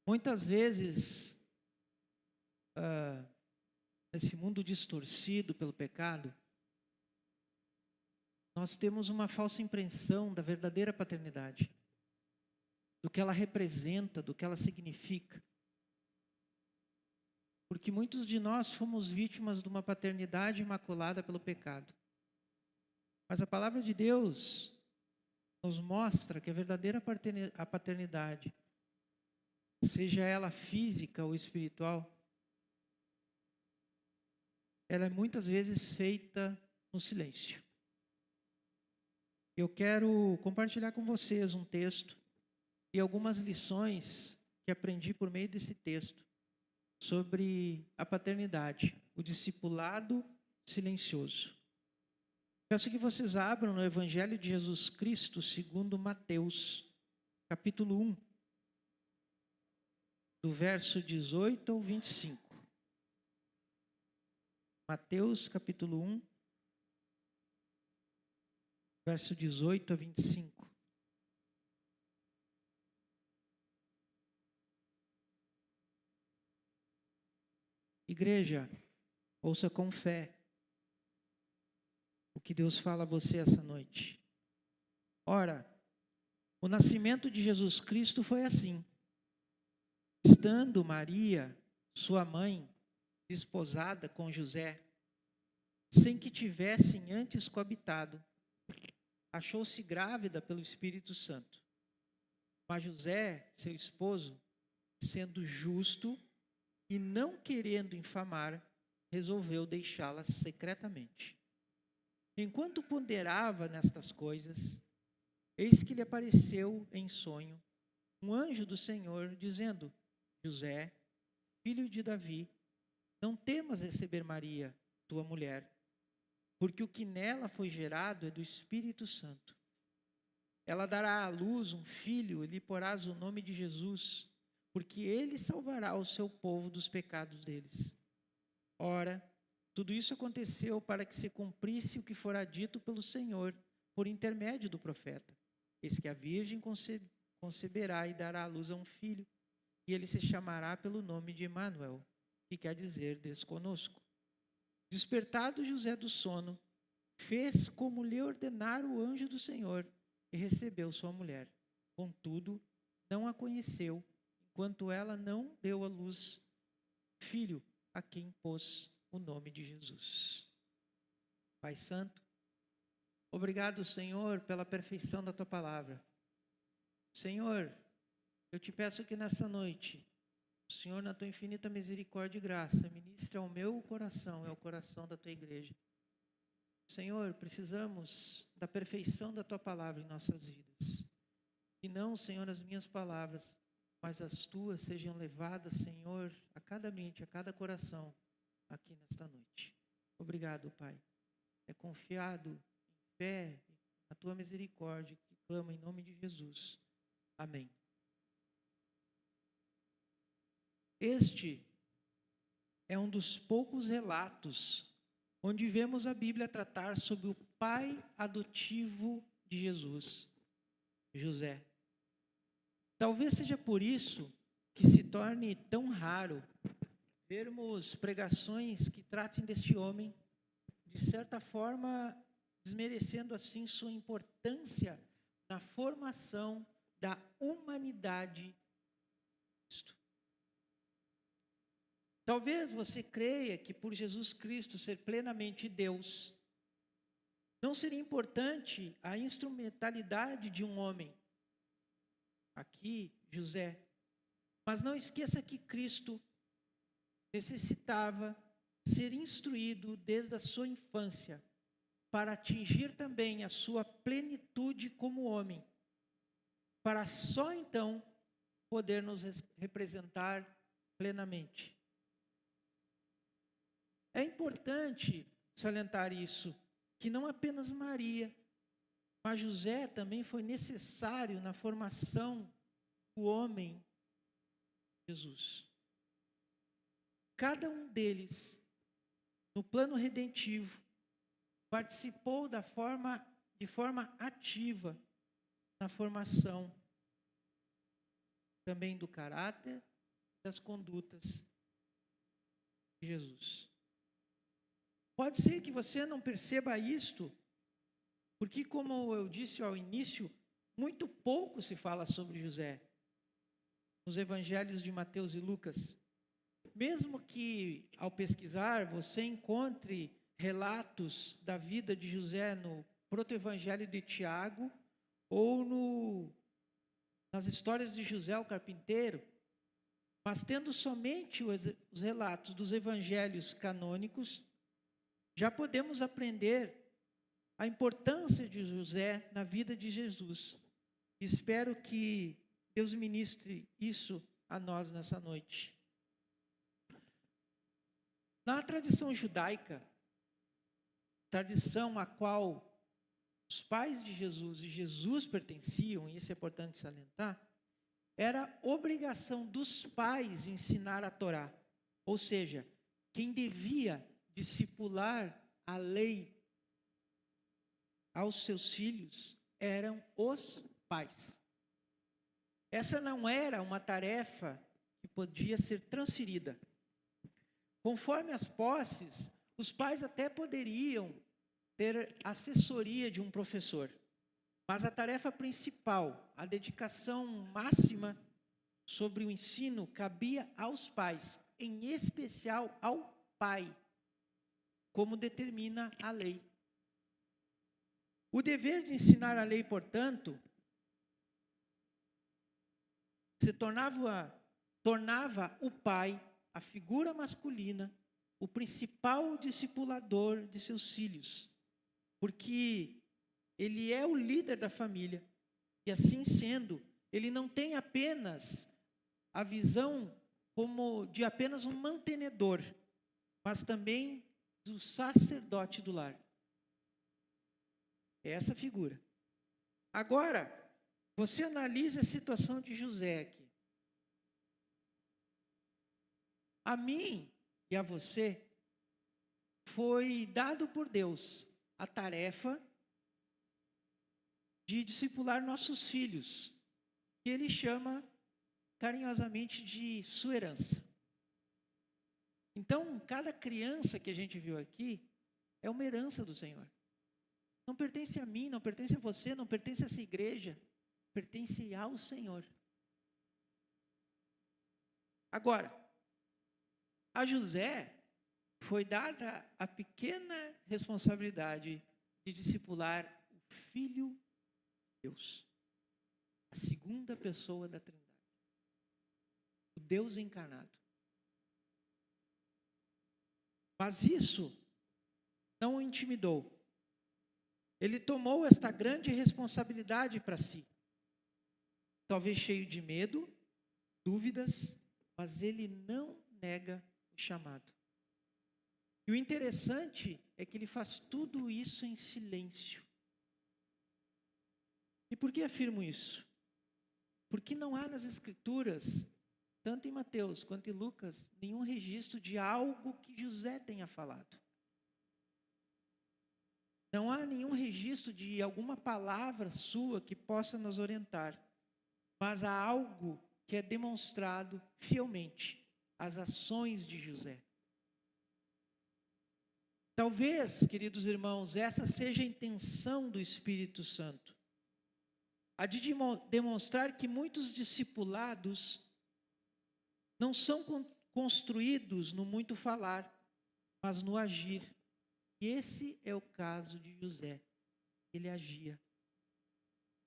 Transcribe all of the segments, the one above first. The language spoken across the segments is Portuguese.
Muitas vezes, nesse mundo distorcido pelo pecado, nós temos uma falsa impressão da verdadeira paternidade, do que ela representa, do que ela significa. Porque muitos de nós fomos vítimas de uma paternidade imaculada pelo pecado. Mas a palavra de Deus nos mostra que a verdadeira paternidade, seja ela física ou espiritual, ela é muitas vezes feita no silêncio. Eu quero compartilhar com vocês um texto e algumas lições que aprendi por meio desse texto sobre a paternidade, o discipulado silencioso. Peço que vocês abram no Evangelho de Jesus Cristo segundo Mateus, capítulo 1, do verso 18 ao 25. Mateus, capítulo 1, verso 18 a 25. Igreja, ouça com fé o que Deus fala a você essa noite. Ora, o nascimento de Jesus Cristo foi assim. Estando Maria, sua mãe, desposada com José, sem que tivessem antes coabitado, achou-se grávida pelo Espírito Santo. Mas José, seu esposo, sendo justo e não querendo infamar, resolveu deixá-la secretamente. Enquanto ponderava nestas coisas, eis que lhe apareceu em sonho um anjo do Senhor, dizendo: José, filho de Davi, não temas receber Maria, tua mulher, porque o que nela foi gerado é do Espírito Santo. Ela dará à luz um filho e lhe porás o nome de Jesus, porque ele salvará o seu povo dos pecados deles. Ora, tudo isso aconteceu para que se cumprisse o que fora dito pelo Senhor, por intermédio do profeta. Eis que a virgem conceberá e dará à luz a um filho, e ele se chamará pelo nome de Emanuel, que quer dizer Deus conosco. Despertado José do sono, fez como lhe ordenara o anjo do Senhor, e recebeu sua mulher. Contudo, não a conheceu, enquanto ela não deu à luz filho, a quem pôs o nome de Jesus. Pai Santo, obrigado, Senhor, pela perfeição da Tua palavra. Senhor, eu te peço que nessa noite, o Senhor, na Tua infinita misericórdia e graça, ministre ao meu coração e ao coração da Tua igreja. Senhor, precisamos da perfeição da Tua palavra em nossas vidas. E não, Senhor, as minhas palavras, mas as Tuas sejam levadas, Senhor, a cada mente, a cada coração, aqui nesta noite. Obrigado, Pai. É confiado em fé, na Tua misericórdia, que clamo em nome de Jesus. Amém. Este é um dos poucos relatos onde vemos a Bíblia tratar sobre o pai adotivo de Jesus, José. Talvez seja por isso que se torne tão raro vermos pregações que tratem deste homem, de certa forma, desmerecendo assim sua importância na formação da humanidade. Talvez você creia que por Jesus Cristo ser plenamente Deus, não seria importante a instrumentalidade de um homem, aqui José, mas não esqueça que Cristo necessitava ser instruído desde a sua infância para atingir também a sua plenitude como homem, para só então poder nos representar plenamente. É importante salientar isso, que não apenas Maria, mas José também foi necessário na formação do homem Jesus. Cada um deles, no plano redentivo, participou de forma ativa na formação também do caráter das condutas de Jesus. Pode ser que você não perceba isto, porque, como eu disse ao início, muito pouco se fala sobre José nos evangelhos de Mateus e Lucas. Mesmo que, ao pesquisar, você encontre relatos da vida de José no proto-evangelho de Tiago ou nas histórias de José o carpinteiro, mas tendo somente os relatos dos evangelhos canônicos, já podemos aprender a importância de José na vida de Jesus. Espero que Deus ministre isso a nós nessa noite. Na tradição judaica, tradição a qual os pais de Jesus e Jesus pertenciam, e isso é importante salientar, era obrigação dos pais ensinar a Torá. Ou seja, quem devia discipular a lei aos seus filhos eram os pais. Essa não era uma tarefa que podia ser transferida. Conforme as posses, os pais até poderiam ter assessoria de um professor, mas a tarefa principal, a dedicação máxima sobre o ensino, cabia aos pais, em especial ao pai, como determina a lei. O dever de ensinar a lei, portanto, tornava o pai, a figura masculina, o principal discipulador de seus filhos, porque ele é o líder da família, e assim sendo, ele não tem apenas a visão como de apenas um mantenedor, mas também do sacerdote do lar. É essa figura. Agora, você analisa a situação de José aqui. A mim e a você foi dado por Deus a tarefa de discipular nossos filhos, que Ele chama carinhosamente de sua herança. Então, cada criança que a gente viu aqui é uma herança do Senhor. Não pertence a mim, não pertence a você, não pertence a essa igreja, pertence ao Senhor. Agora, a José foi dada a pequena responsabilidade de discipular o Filho de Deus, a segunda pessoa da Trindade, o Deus encarnado. Mas isso não o intimidou. Ele tomou esta grande responsabilidade para si, talvez cheio de medo, dúvidas, mas ele não nega o chamado. E o interessante é que ele faz tudo isso em silêncio. E por que afirmo isso? Porque não há nas Escrituras, tanto em Mateus quanto em Lucas, nenhum registro de algo que José tenha falado. Não há nenhum registro de alguma palavra sua que possa nos orientar, mas há algo que é demonstrado fielmente, as ações de José. Talvez, queridos irmãos, essa seja a intenção do Espírito Santo, a de demonstrar que muitos discipulados não são construídos no muito falar, mas no agir. E esse é o caso de José. Ele agia.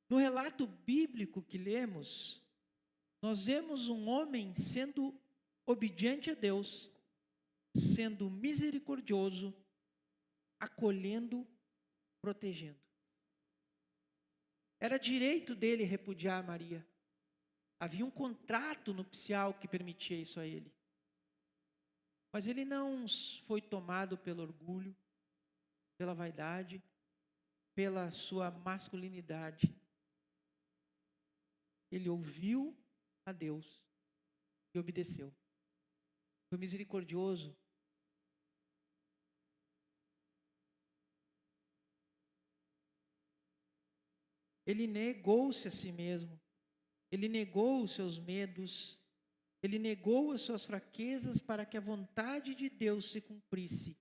No relato bíblico que lemos, nós vemos um homem sendo obediente a Deus, sendo misericordioso, acolhendo, protegendo. Era direito dele repudiar Maria. Havia um contrato nupcial que permitia isso a ele. Mas ele não foi tomado pelo orgulho, pela vaidade, pela sua masculinidade. Ele ouviu a Deus e obedeceu. Foi misericordioso. Ele negou-se a si mesmo. Ele negou os seus medos. Ele negou as suas fraquezas para que a vontade de Deus se cumprisse,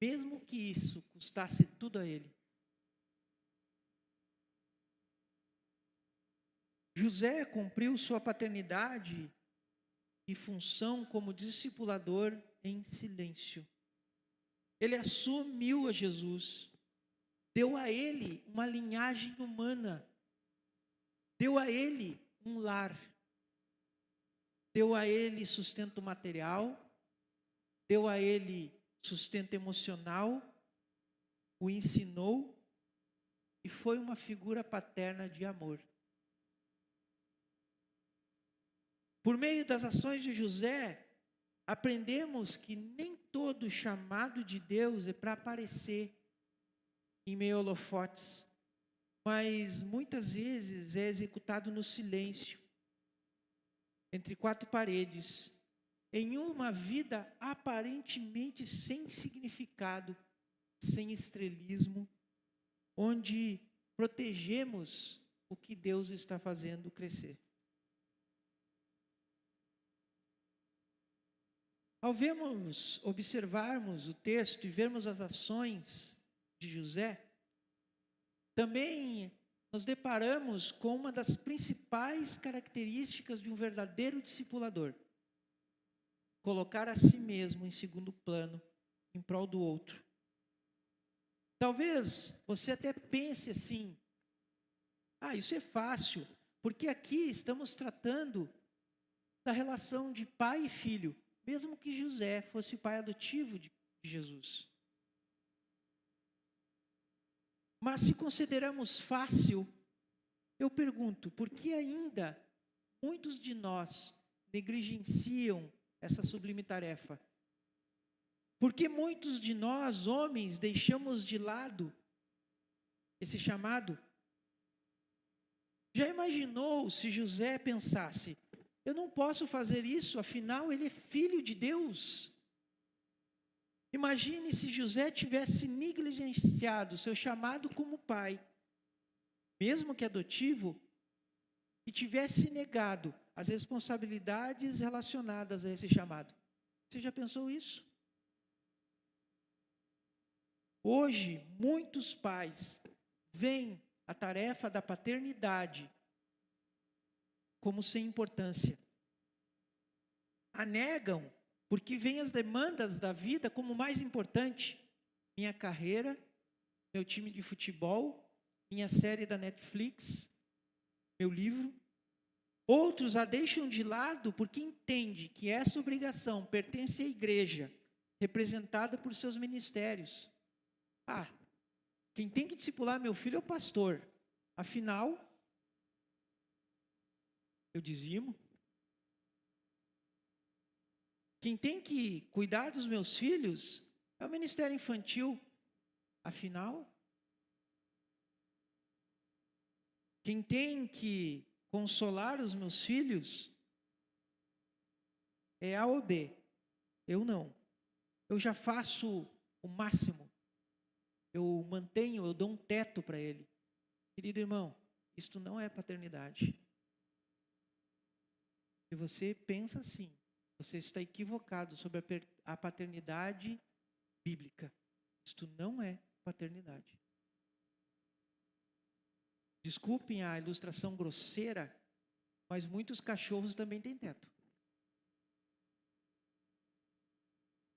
mesmo que isso custasse tudo a ele. José cumpriu sua paternidade e função como discipulador em silêncio. Ele assumiu a Jesus, deu a ele uma linhagem humana, deu a ele um lar, deu a ele sustento material, deu a ele sustento emocional, o ensinou e foi uma figura paterna de amor. Por meio das ações de José, aprendemos que nem todo chamado de Deus é para aparecer em meio a holofotes, mas muitas vezes é executado no silêncio, entre quatro paredes, em uma vida aparentemente sem significado, sem estrelismo, onde protegemos o que Deus está fazendo crescer. Ao observarmos o texto e vermos as ações de José, também nos deparamos com uma das principais características de um verdadeiro discipulador: colocar a si mesmo em segundo plano, em prol do outro. Talvez você até pense assim: isso é fácil, porque aqui estamos tratando da relação de pai e filho, mesmo que José fosse pai adotivo de Jesus. Mas se consideramos fácil, eu pergunto, por que ainda muitos de nós negligenciam essa sublime tarefa? Por que muitos de nós, homens, deixamos de lado esse chamado? Já imaginou se José pensasse: eu não posso fazer isso, afinal ele é filho de Deus? Imagine se José tivesse negligenciado seu chamado como pai, mesmo que adotivo, e tivesse negado as responsabilidades relacionadas a esse chamado. Você já pensou isso? Hoje, muitos pais veem a tarefa da paternidade como sem importância. A negam porque veem as demandas da vida como mais importante. Minha carreira, meu time de futebol, minha série da Netflix, meu livro. Outros a deixam de lado porque entendem que essa obrigação pertence à igreja, representada por seus ministérios. Quem tem que discipular meu filho é o pastor. Afinal, eu dizimo. Quem tem que cuidar dos meus filhos é o ministério infantil. Afinal, quem tem que consolar os meus filhos é A ou B. Eu não. Eu já faço o máximo. Eu dou um teto para ele. Querido irmão, isto não é paternidade. Se você pensa assim, você está equivocado sobre a paternidade bíblica. Isto não é paternidade. Desculpem a ilustração grosseira, mas muitos cachorros também têm teto.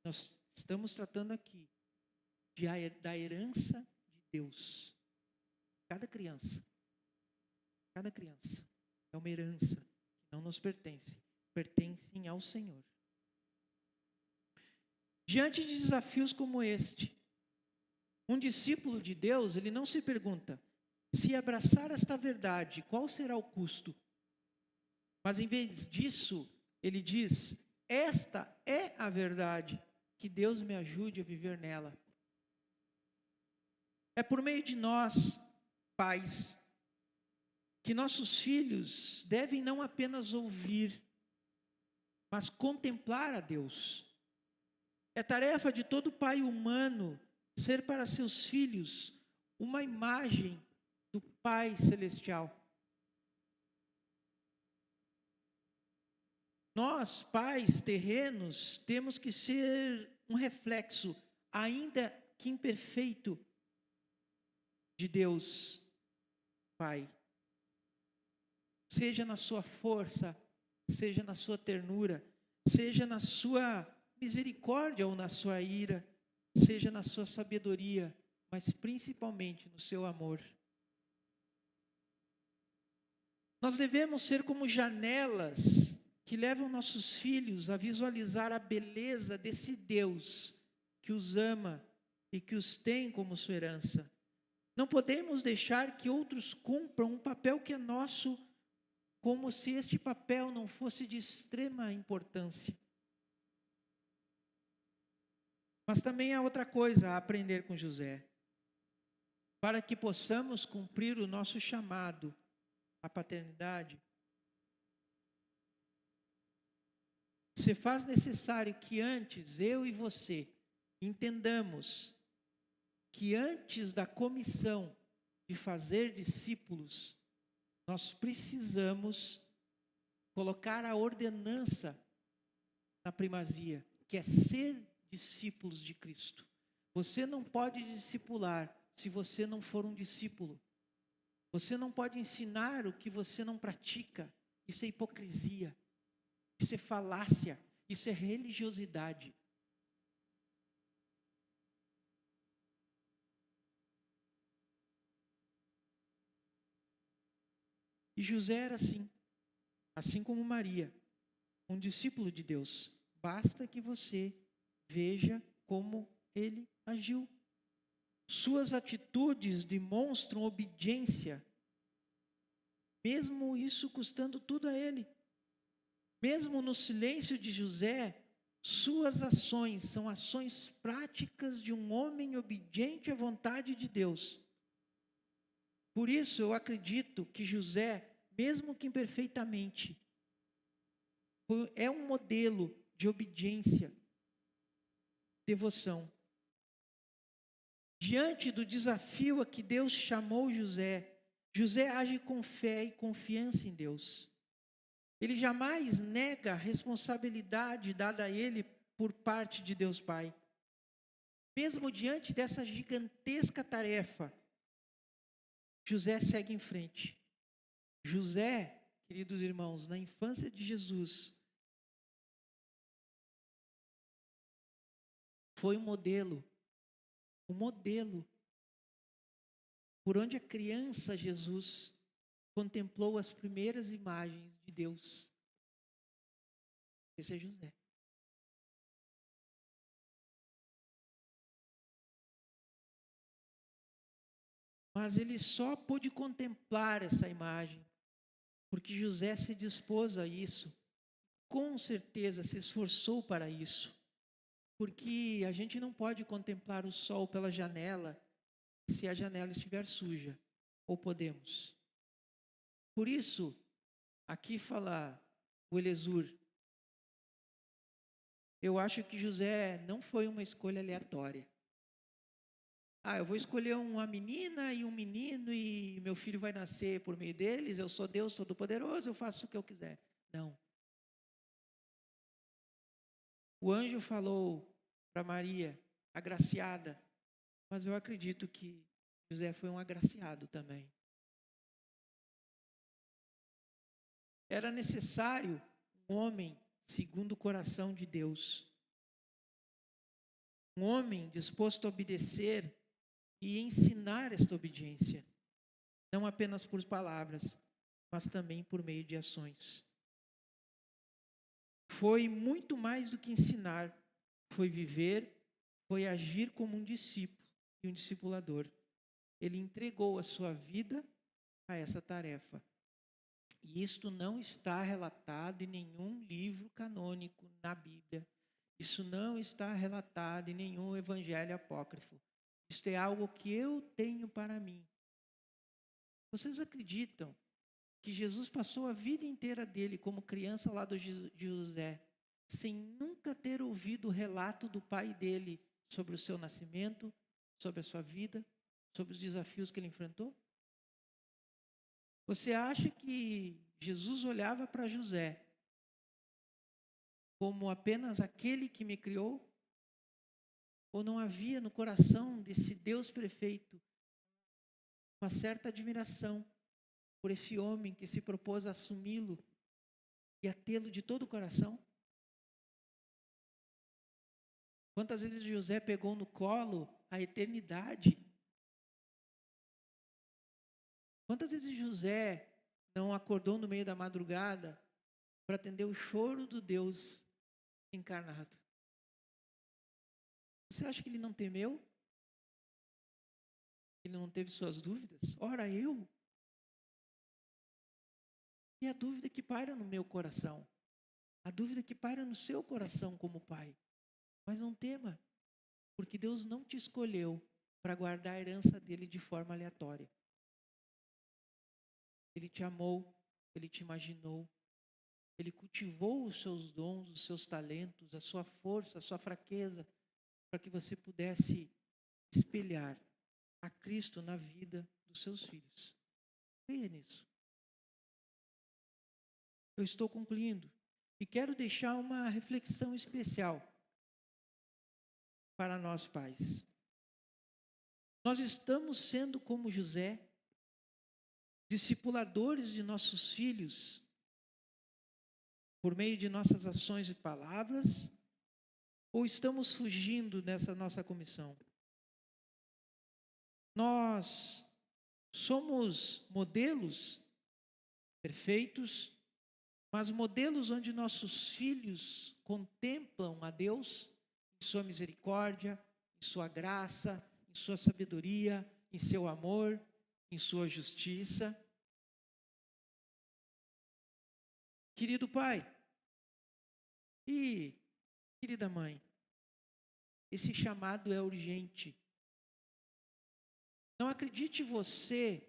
Nós estamos tratando aqui da herança de Deus. Cada criança é uma herança que não nos pertence, pertencem ao Senhor. Diante de desafios como este, um discípulo de Deus, ele não se pergunta: se abraçar esta verdade, qual será o custo? Mas em vez disso, ele diz: esta é a verdade, que Deus me ajude a viver nela. É por meio de nós, pais, que nossos filhos devem não apenas ouvir, mas contemplar a Deus. É tarefa de todo pai humano ser para seus filhos uma imagem do Pai Celestial. Nós, pais terrenos, temos que ser um reflexo, ainda que imperfeito, de Deus, Pai. Seja na sua força, seja na sua ternura, seja na sua misericórdia ou na sua ira, seja na sua sabedoria, mas principalmente no seu amor. Nós devemos ser como janelas que levam nossos filhos a visualizar a beleza desse Deus que os ama e que os tem como sua herança. Não podemos deixar que outros cumpram um papel que é nosso, como se este papel não fosse de extrema importância. Mas também há outra coisa a aprender com José. Para que possamos cumprir o nosso chamado à paternidade, se faz necessário que antes eu e você entendamos que antes da comissão de fazer discípulos, nós precisamos colocar a ordenança na primazia, que é ser discípulos de Cristo. Você não pode discipular se você não for um discípulo. Você não pode ensinar o que você não pratica. Isso é hipocrisia, isso é falácia, isso é religiosidade. E José era assim como Maria, um discípulo de Deus. Basta que você veja como ele agiu. Suas atitudes demonstram obediência, mesmo isso custando tudo a ele. Mesmo no silêncio de José, suas ações são ações práticas de um homem obediente à vontade de Deus. Por isso eu acredito que José, mesmo que imperfeitamente, é um modelo de obediência, devoção. Diante do desafio a que Deus chamou José, José age com fé e confiança em Deus. Ele jamais nega a responsabilidade dada a ele por parte de Deus Pai. Mesmo diante dessa gigantesca tarefa, José segue em frente. José, queridos irmãos, na infância de Jesus, foi um modelo por onde a criança Jesus contemplou as primeiras imagens de Deus. Esse é José. Mas ele só pôde contemplar essa imagem porque José se dispôs a isso. Com certeza se esforçou para isso. Porque a gente não pode contemplar o sol pela janela se a janela estiver suja. Ou podemos? Por isso, aqui fala o Elezur. Eu acho que José não foi uma escolha aleatória. Eu vou escolher uma menina e um menino e meu filho vai nascer por meio deles, eu sou Deus Todo-Poderoso, eu faço o que eu quiser. Não. O anjo falou para Maria, agraciada, mas eu acredito que José foi um agraciado também. Era necessário um homem segundo o coração de Deus. Um homem disposto a obedecer e ensinar esta obediência. Não apenas por palavras, mas também por meio de ações. Foi muito mais do que ensinar, foi viver, foi agir como um discípulo e um discipulador. Ele entregou a sua vida a essa tarefa. E isto não está relatado em nenhum livro canônico na Bíblia. Isso não está relatado em nenhum evangelho apócrifo. Isto é algo que eu tenho para mim. Vocês acreditam que Jesus passou a vida inteira dele como criança lá de José, sem nunca ter ouvido o relato do pai dele sobre o seu nascimento, sobre a sua vida, sobre os desafios que ele enfrentou? Você acha que Jesus olhava para José como apenas aquele que me criou? Ou não havia no coração desse Deus perfeito uma certa admiração por esse homem que se propôs a assumi-lo e a tê-lo de todo o coração? Quantas vezes José pegou no colo a eternidade? Quantas vezes José não acordou no meio da madrugada para atender o choro do Deus encarnado? Você acha que ele não temeu? Ele não teve suas dúvidas? Ora, eu. E a dúvida que paira no meu coração, a dúvida que paira no seu coração como pai. Mas não tema, porque Deus não te escolheu para guardar a herança dele de forma aleatória. Ele te amou, ele te imaginou, ele cultivou os seus dons, os seus talentos, a sua força, a sua fraqueza, para que você pudesse espelhar a Cristo na vida dos seus filhos. Creia nisso. Eu estou concluindo e quero deixar uma reflexão especial para nós pais. Nós estamos sendo como José, discipuladores de nossos filhos, por meio de nossas ações e palavras, ou estamos fugindo dessa nossa comissão? Nós somos modelos perfeitos, mas modelos onde nossos filhos contemplam a Deus em sua misericórdia, em sua graça, em sua sabedoria, em seu amor, em sua justiça. Querido pai e querida mãe, esse chamado é urgente. Não acredite você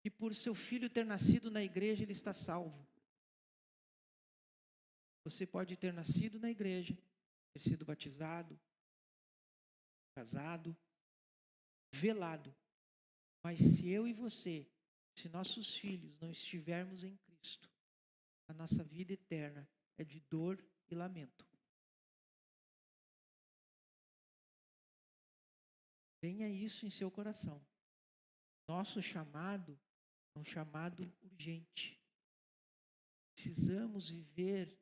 que por seu filho ter nascido na igreja ele está salvo. Você pode ter nascido na igreja, ter sido batizado, casado, velado. Mas se eu e você, se nossos filhos não estivermos em Cristo, a nossa vida eterna é de dor e lamento. Tenha isso em seu coração. Nosso chamado é um chamado urgente. Precisamos viver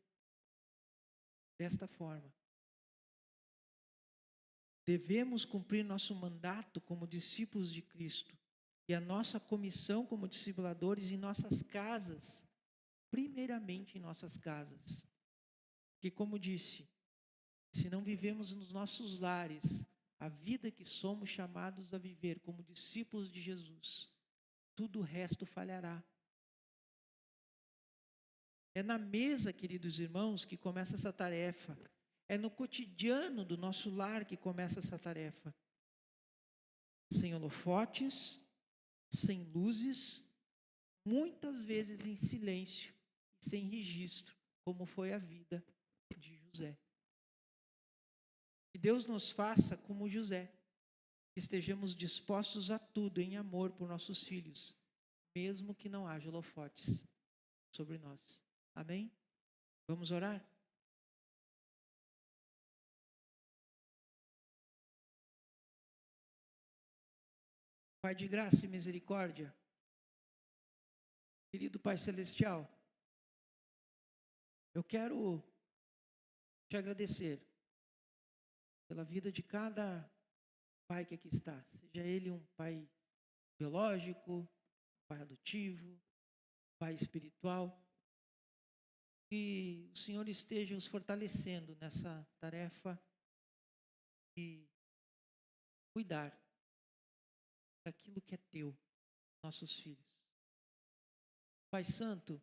desta forma. Devemos cumprir nosso mandato como discípulos de Cristo e a nossa comissão como discipuladores em nossas casas, primeiramente em nossas casas. Porque, como disse, se não vivemos nos nossos lares a vida que somos chamados a viver como discípulos de Jesus, tudo o resto falhará. É na mesa, queridos irmãos, que começa essa tarefa. É no cotidiano do nosso lar que começa essa tarefa. Sem holofotes, sem luzes, muitas vezes em silêncio, sem registro, como foi a vida de José. Que Deus nos faça como José, que estejamos dispostos a tudo em amor por nossos filhos, mesmo que não haja holofotes sobre nós. Amém? Vamos orar? Pai de graça e misericórdia, querido Pai Celestial, eu quero te agradecer pela vida de cada pai que aqui está, seja ele um pai biológico, pai adotivo, pai espiritual, que o Senhor esteja os fortalecendo nessa tarefa de cuidar daquilo que é teu, nossos filhos. Pai Santo,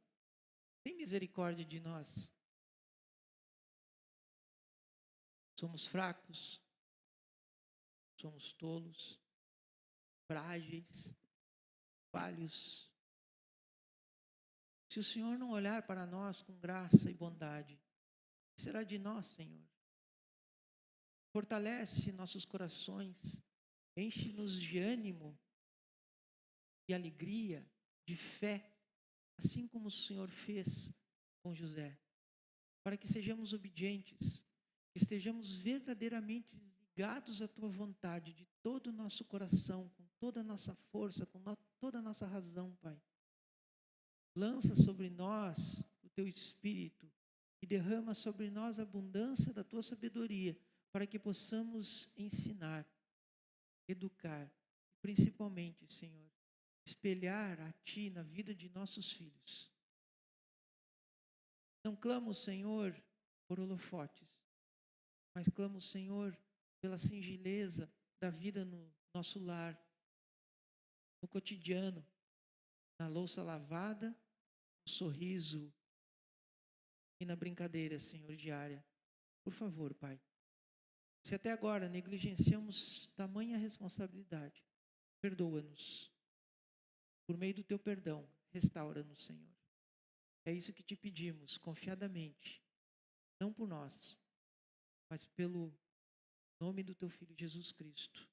tem misericórdia de nós. Somos fracos, somos tolos, frágeis, falhos. Se o Senhor não olhar para nós com graça e bondade, o que será de nós, Senhor? Fortalece nossos corações, enche-nos de ânimo, de alegria, de fé, assim como o Senhor fez com José. para que sejamos obedientes, que estejamos verdadeiramente ligados à Tua vontade de todo o nosso coração, com toda a nossa força, com toda a nossa razão, Pai. Lança sobre nós o Teu Espírito e derrama sobre nós a abundância da Tua sabedoria, para que possamos ensinar, educar e principalmente, Senhor, espelhar a Ti na vida de nossos filhos. Não clamo, Senhor, por holofotes, mas clamo, Senhor, pela singeleza da vida no nosso lar, no cotidiano, na louça lavada, no sorriso e na brincadeira, Senhor, diária. Por favor, Pai, se até agora negligenciamos tamanha responsabilidade, perdoa-nos. Por meio do Teu perdão, restaura-nos, Senhor. É isso que te pedimos, confiadamente, não por nós, mas pelo nome do Teu Filho Jesus Cristo.